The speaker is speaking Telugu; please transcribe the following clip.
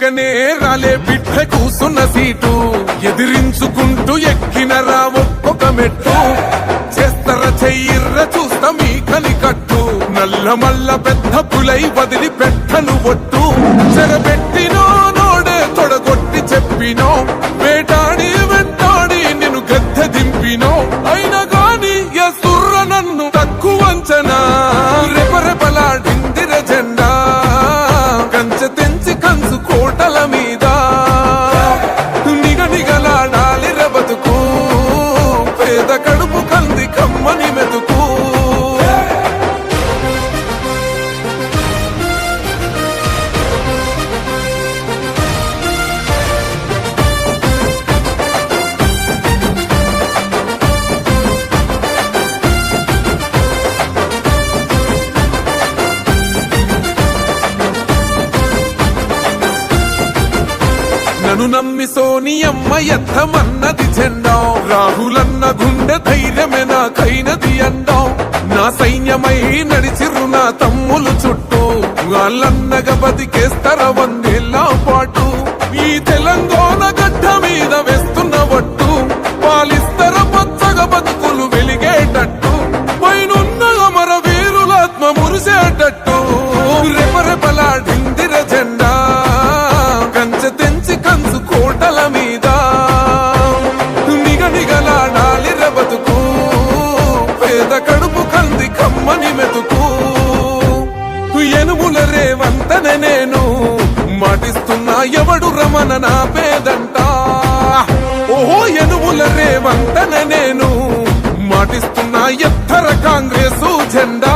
పక్కనే రాలే బిడ్డ కూసున్న సీటు ఎదిరించుకుంటూ ఎక్కినరా ఒక్కొక్క మెట్టు చేస్తర చెయ్యిర్ర చూస్తా మీ కనికట్టు నల్ల మల్ల పెద్ద పులై వదిలి పెట్టను ఒట్టు చెరబెట్టినో నోడే తొడగొట్టి చెప్పినో వేటాడి వెంటాడి నిన్ను గద్దె దింపినో అయినా గాని ఎసుర్ర నన్ను తక్కువ అంచనా రెపరెపలాడిందిర జెండా కంచె తెంచి కంచు కోటల మీద నిగనిగలాడాలి బతుకు పేద కడుపు కంది కమ్మని మెతుకు నన్ను నమ్మి సోనియమ్మ ఎత్తమన్నది జెండా రాహులన్న గుండె ధైర్యమే నాకైనది అండా నా సైన్యమై నడిచిర్రు నా తమ్ములు చుట్టూ వాళ్ళన్నగా బతికేస్తర వందేళ్ల పాటు ఈ తెలంగాణ గడ్డ మీద వేస్తున్న ఒట్టు పాలిస్తర పచ్చగా బతుకులు వెలిగేటట్టు పైనున్న అమర వీరులాత్మ మురిసేటట్టు రెపరెపలాడిందిర జెండా కంచె తెంచి కంచు కోటల మీద నిగనిగలాడాలి బతుకు పేద కడుపు కంది కమ్మని మెతుకు ఎనుముల రేవంతనే నేను మాటిస్తున్నా ఎవడు రమణ నా పేదంట ఓహో ఎనుముల రేవంతనే నేను మాటిస్తున్నా ఎత్తర కాంగ్రెసు జెండా